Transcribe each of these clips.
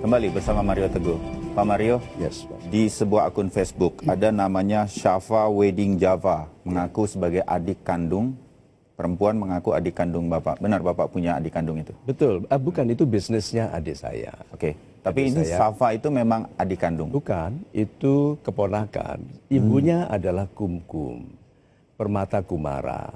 Kembali bersama Mario Teguh. Pak Mario, Yes, Pak. di sebuah akun Facebook ada namanya Syafa Wedding Java, mengaku sebagai adik kandung, perempuan mengaku adik kandung Bapak. Benar Bapak punya adik kandung itu? Betul, bukan, itu bisnisnya adik saya. Oke, tapi Adik ini saya- Syafa itu memang adik kandung? Bukan, itu keponakan. Ibunya adalah Kumkum, Permata Kumara,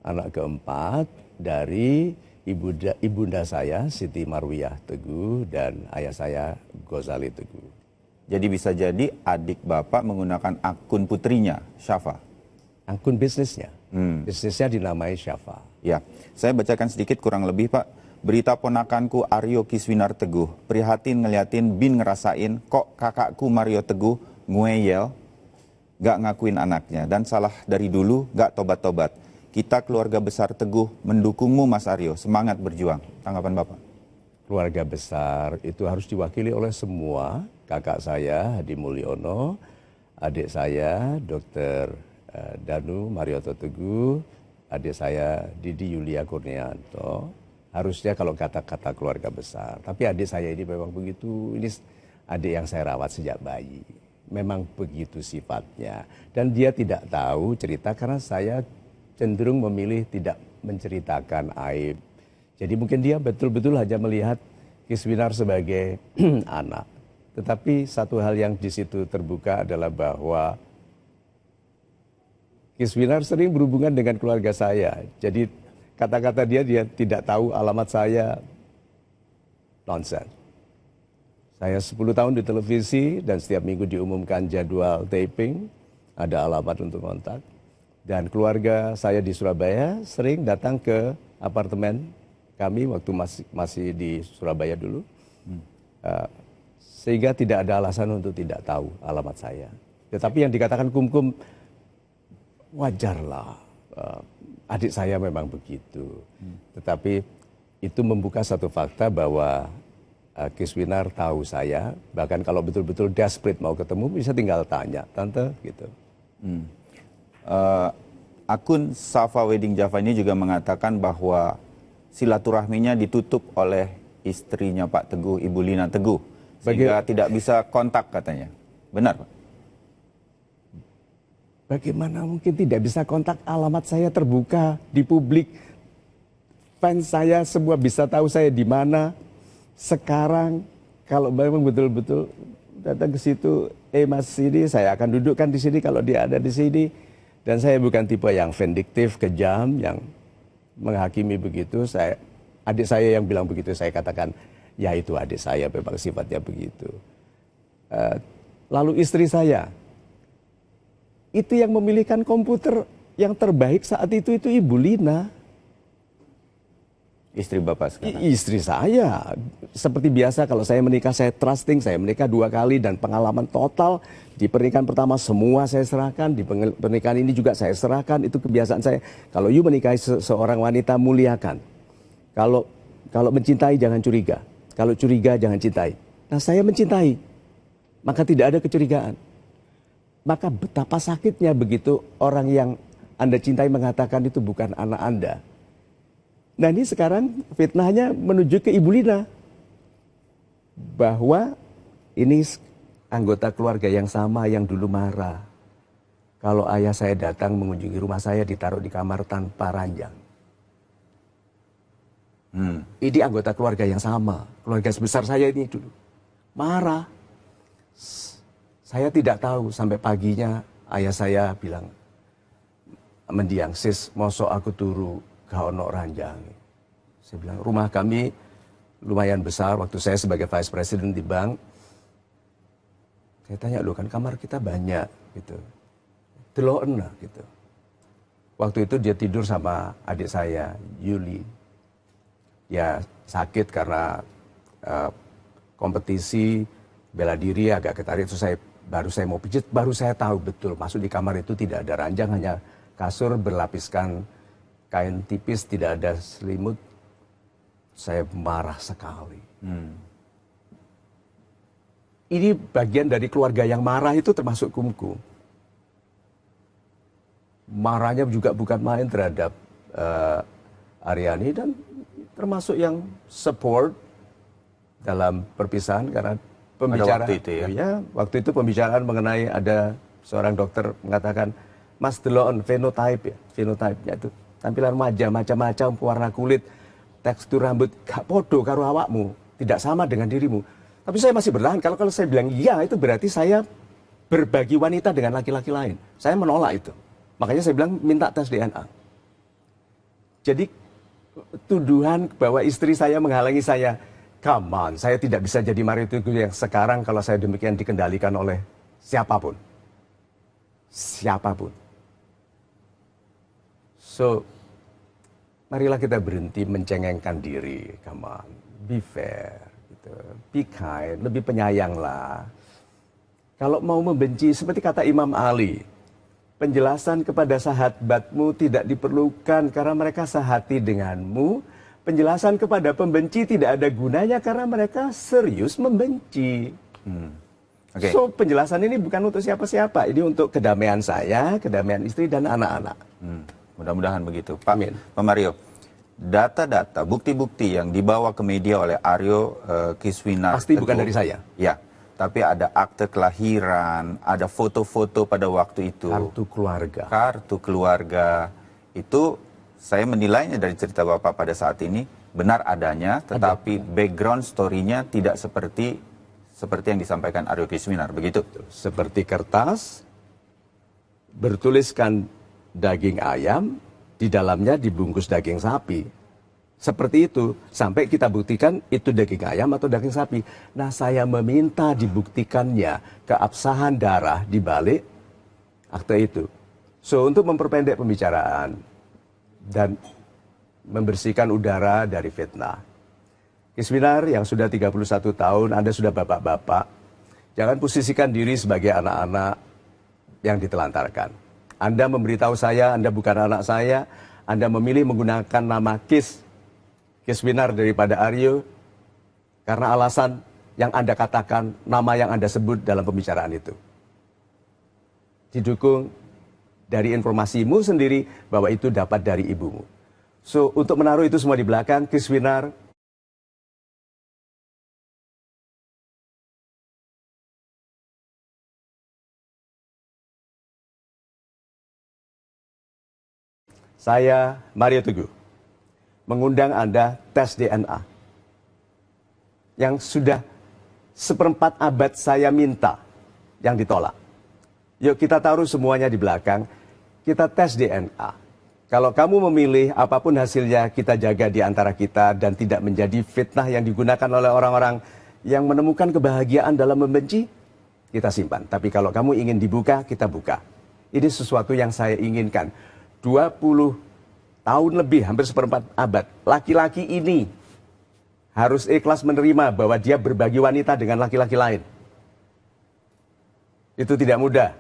anak keempat dari ibunda saya, Siti Marwiyah Teguh, dan ayah saya, Ghazali Teguh. Jadi bisa jadi adik Bapak menggunakan akun putrinya, Syafa? Akun bisnisnya, bisnisnya dinamai Syafa. Ya, saya bacakan sedikit kurang lebih Pak. Berita ponakanku Aryo Kiswinar Teguh, prihatin ngeliatin bin ngerasain kok kakakku Mario Teguh nguyel, gak ngakuin anaknya. Dan salah dari dulu gak tobat-tobat. Kita keluarga besar Teguh mendukungmu Mas Aryo, semangat berjuang. Tanggapan Bapak? Keluarga besar itu harus diwakili oleh semua. Kakak saya Hadi Mulyono, adik saya Dr. Danu Marioto Teguh, adik saya Didi Yulia Kurnianto. Harusnya kalau kata-kata keluarga besar. Tapi adik saya ini memang begitu, ini adik yang saya rawat sejak bayi. Memang begitu sifatnya. Dan dia tidak tahu cerita karena saya cenderung memilih tidak menceritakan aib. Jadi mungkin dia betul-betul hanya melihat Kiswinar sebagai anak. Tetapi satu hal yang di situ terbuka adalah bahwa Kiswinar sering berhubungan dengan keluarga saya. Jadi kata-kata dia tidak tahu alamat saya, nonsense. Saya 10 tahun di televisi dan setiap minggu diumumkan jadwal taping, ada alamat untuk kontak. Dan keluarga saya di Surabaya sering datang ke apartemen kami waktu masih di Surabaya dulu. Sehingga tidak ada alasan untuk tidak tahu alamat saya. Tetapi yang dikatakan Kumkum, wajarlah. Adik saya memang begitu. Tetapi itu membuka satu fakta bahwa Kiswinar tahu saya. Bahkan kalau betul-betul desperate mau ketemu, bisa tinggal tanya, Tante, gitu. Akun Syafa Wedding Java ini juga mengatakan bahwa silaturahminya ditutup oleh istrinya Pak Teguh, Ibu Lina Teguh, sehingga tidak bisa kontak katanya. Benar Pak? Bagaimana mungkin tidak bisa kontak, alamat saya terbuka di publik. Fans saya semua bisa tahu saya di mana. Sekarang kalau memang betul-betul datang ke situ, Mas ini saya akan dudukkan di sini kalau dia ada di sini. Dan saya bukan tipe yang vindiktif, kejam, yang menghakimi begitu. Adik saya yang bilang begitu, saya katakan, ya itu adik saya memang sifatnya begitu. Lalu istri saya, itu yang memilihkan komputer yang terbaik saat itu Ibu Lina. Istri Bapak sekarang? Istri saya. Seperti biasa kalau saya menikah, saya trusting, saya menikah 2 kali dan pengalaman total. Di pernikahan pertama semua saya serahkan, di pernikahan ini juga saya serahkan, itu kebiasaan saya. Kalau you menikahi seorang wanita, muliakan. Kalau mencintai jangan curiga. Kalau curiga jangan cintai. Nah saya mencintai, maka tidak ada kecurigaan. Maka betapa sakitnya begitu orang yang Anda cintai mengatakan itu bukan anak Anda. Nah ini sekarang fitnahnya menuju ke Ibu Lina. Bahwa ini anggota keluarga yang sama yang dulu marah. Kalau ayah saya datang mengunjungi rumah saya ditaruh di kamar tanpa ranjang. Ini anggota keluarga yang sama. Keluarga sebesar saya ini dulu. Marah. Saya tidak tahu sampai paginya ayah saya bilang, mendiang, sis, mosok aku turu gak ono ranjang. Saya bilang, rumah kami lumayan besar waktu saya sebagai vice president di bank. Saya tanya, loh kan kamar kita banyak gitu. Deloken lah gitu. Waktu itu dia tidur sama adik saya, Yuli. Dia sakit karena kompetisi bela diri agak ketarik. Terus baru saya mau pijit, baru saya tahu betul masuk di kamar itu tidak ada ranjang, hanya kasur berlapiskan kain tipis, tidak ada selimut. Saya marah sekali. Ini bagian dari keluarga yang marah itu termasuk Kumkum. Marahnya juga bukan main terhadap Aryani dan termasuk yang support dalam perpisahan karena pembicara waktu itu ya? Waktu itu pembicaraan mengenai ada seorang dokter mengatakan, Mas delok fenotype ya, fenotype-nya itu tampilan wajah macam-macam, warna kulit, tekstur rambut gak podo karo awakmu, tidak sama dengan dirimu. Tapi saya masih bertahan. Kalau saya bilang iya, itu berarti saya berbagi wanita dengan laki-laki lain. Saya menolak itu. Makanya saya bilang minta tes DNA. Jadi tuduhan bahwa istri saya menghalangi saya, come on, saya tidak bisa jadi Mario Teguh yang sekarang kalau saya demikian dikendalikan oleh siapapun. Siapapun. So, marilah kita berhenti mencengengkan diri, come on, be fair, gitu. Be kind, lebih penyayanglah. Kalau mau membenci, seperti kata Imam Ali, penjelasan kepada sahabatmu tidak diperlukan karena mereka sehati denganmu. Penjelasan kepada pembenci tidak ada gunanya karena mereka serius membenci. Okay. So, penjelasan ini bukan untuk siapa-siapa. Ini untuk kedamaian saya, kedamaian istri, dan anak-anak. Mudah-mudahan begitu. Pak, Amin. Pak Mario, data-data, bukti-bukti yang dibawa ke media oleh Aryo Kiswinar Pasti bukan dari saya. Ya, tapi ada akte kelahiran, ada foto-foto pada waktu itu. Kartu keluarga. Kartu keluarga. Itu saya menilainya dari cerita Bapak pada saat ini benar adanya, tetapi background story-nya tidak seperti yang disampaikan Aryo Kiswinar, begitu? Seperti kertas, bertuliskan daging ayam, di dalamnya dibungkus daging sapi. Seperti itu, sampai kita buktikan itu daging ayam atau daging sapi. Nah, saya meminta dibuktikannya keabsahan darah di balik akte itu. So, untuk memperpendek pembicaraan dan membersihkan udara dari fitnah. Kiswinar yang sudah 31 tahun, Anda sudah bapak-bapak, jangan posisikan diri sebagai anak-anak yang ditelantarkan. Anda memberitahu saya, Anda bukan anak saya, Anda memilih menggunakan nama Kiswinar daripada Aryo, karena alasan yang Anda katakan, nama yang Anda sebut dalam pembicaraan itu. Didukung dari informasimu sendiri bahwa itu dapat dari ibumu. So, untuk menaruh itu semua di belakang, Kiswinar saya, Mario Teguh, mengundang Anda tes DNA. Yang sudah 1/4 abad saya minta, yang ditolak. Yuk kita taruh semuanya di belakang, kita tes DNA. Kalau kamu memilih apapun hasilnya, kita jaga di antara kita dan tidak menjadi fitnah yang digunakan oleh orang-orang yang menemukan kebahagiaan dalam membenci, kita simpan. Tapi kalau kamu ingin dibuka, kita buka. Ini sesuatu yang saya inginkan. 20 tahun lebih, hampir 1/4 abad. Laki-laki ini harus ikhlas menerima bahwa dia berbagi wanita dengan laki-laki lain. Itu tidak mudah.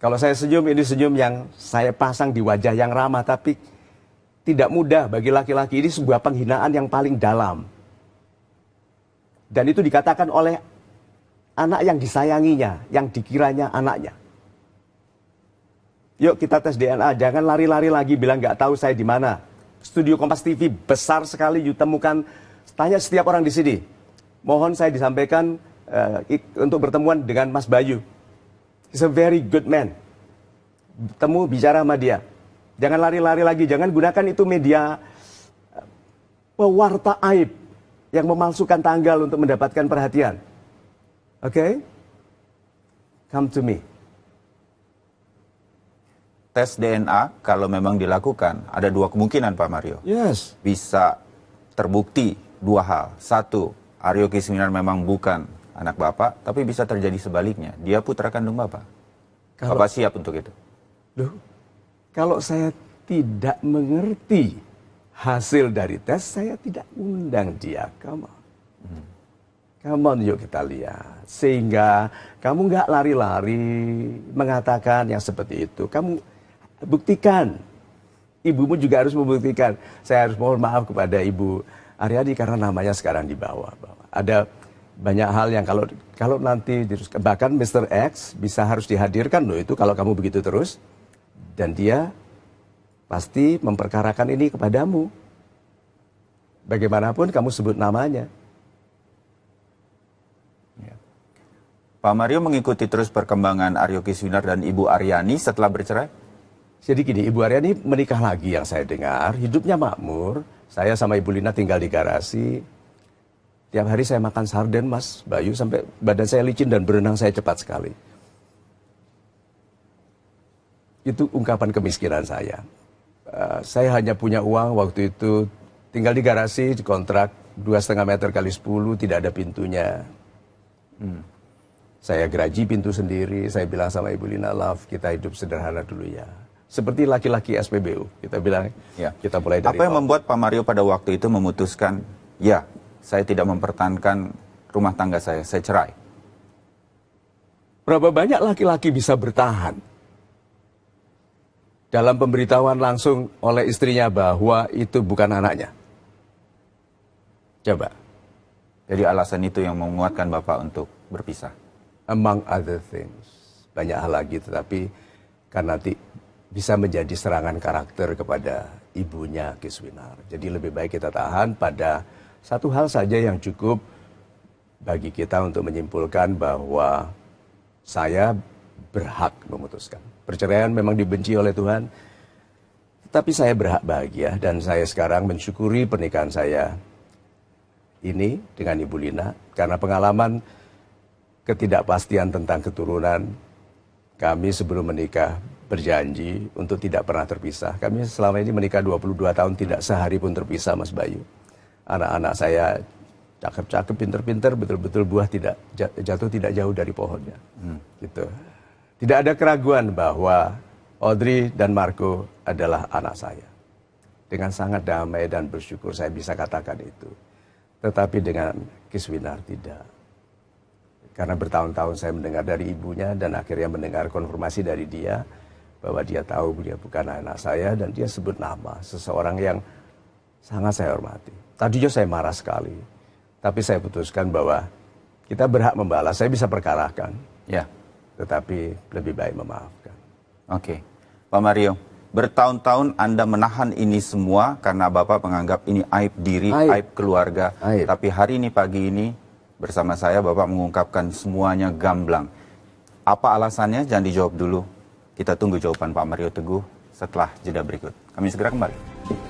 Kalau saya senyum, ini senyum yang saya pasang di wajah yang ramah, tapi tidak mudah bagi laki-laki. Ini sebuah penghinaan yang paling dalam. Dan itu dikatakan oleh anak yang disayanginya, yang dikiranya anaknya. Yuk kita tes DNA, jangan lari-lari lagi bilang nggak tahu saya di mana. Studio Kompas TV besar sekali, you temukan, tanya setiap orang di sini. Mohon saya disampaikan untuk bertemuan dengan Mas Bayu. He's a very good man. Temu, bicara sama dia. Jangan lari-lari lagi, jangan gunakan itu media pewarta aib yang memalsukan tanggal untuk mendapatkan perhatian. Oke? Come to me. Tes DNA kalau memang dilakukan, ada dua kemungkinan Pak Mario. Yes. Bisa terbukti dua hal. Satu, Aryo Kiswinar memang bukan anak Bapak, tapi bisa terjadi sebaliknya. Dia putra kandung Bapak. Bapak siap untuk itu? Loh, kalau saya tidak mengerti hasil dari tes, saya tidak undang dia. Come on. Come on, yuk kita lihat. Sehingga kamu nggak lari-lari mengatakan yang seperti itu. Kamu buktikan. Ibumu juga harus membuktikan. Saya harus mohon maaf kepada Ibu Aryadi karena namanya sekarang di bawah. Ada banyak hal yang kalau nanti bahkan Mr. X bisa harus dihadirkan loh itu kalau kamu begitu terus. Dan dia pasti memperkarakan ini kepadamu. bagaimanapun kamu sebut namanya. Ya. Pak Mario mengikuti terus perkembangan Aryo Kiswinar dan Ibu Aryani setelah bercerai? Jadi gini, Ibu Aryani menikah lagi yang saya dengar, hidupnya makmur. Saya sama Ibu Lina tinggal di garasi. Tiap hari saya makan sarden, Mas Bayu, sampai badan saya licin dan berenang saya cepat sekali. Itu ungkapan kemiskinan saya. Saya hanya punya uang waktu itu, tinggal di garasi, kontrak 2,5 meter kali 10, tidak ada pintunya. Saya geraji pintu sendiri, saya bilang sama Ibu Lina, love, kita hidup sederhana dulu ya. Seperti laki-laki SPBU, kita bilang, Ya. kita mulai dari Apa yang membuat Pak Mario pada waktu itu memutuskan, ya, saya tidak mempertahankan rumah tangga saya cerai? Berapa banyak laki-laki bisa bertahan dalam pemberitahuan langsung oleh istrinya bahwa itu bukan anaknya? Coba. Jadi alasan itu yang menguatkan Bapak untuk berpisah? Among other things. Banyak hal lagi, tetapi kan nanti bisa menjadi serangan karakter kepada ibunya Kiswinar. Jadi lebih baik kita tahan pada satu hal saja yang cukup bagi kita untuk menyimpulkan bahwa saya berhak memutuskan. Perceraian memang dibenci oleh Tuhan, tetapi saya berhak bahagia dan saya sekarang mensyukuri pernikahan saya ini dengan Ibu Lina karena pengalaman ketidakpastian tentang keturunan. Kami sebelum menikah berjanji untuk tidak pernah terpisah. Kami selama ini menikah 22 tahun tidak sehari pun terpisah, Mas Bayu. Anak-anak saya cakep-cakep, pinter-pinter, betul-betul buah tidak jatuh tidak jauh dari pohonnya. Gitu. Tidak ada keraguan bahwa Audrey dan Marco adalah anak saya. Dengan sangat damai dan bersyukur saya bisa katakan itu. Tetapi dengan Kiswinar tidak. Karena bertahun-tahun saya mendengar dari ibunya dan akhirnya mendengar konfirmasi dari dia bahwa dia tahu dia bukan anak saya dan dia sebut nama seseorang yang sangat saya hormati. Tadinya saya marah sekali, tapi saya putuskan bahwa kita berhak membalas. Saya bisa perkarakan, Ya. tetapi lebih baik memaafkan. Oke. Pak Mario, bertahun-tahun Anda menahan ini semua karena Bapak menganggap ini aib diri, aib keluarga. Aib. Tapi hari ini, pagi ini, bersama saya Bapak mengungkapkan semuanya gamblang. Apa alasannya? Jangan dijawab dulu. Kita tunggu jawaban Pak Mario Teguh setelah jeda berikut. Kami segera kembali.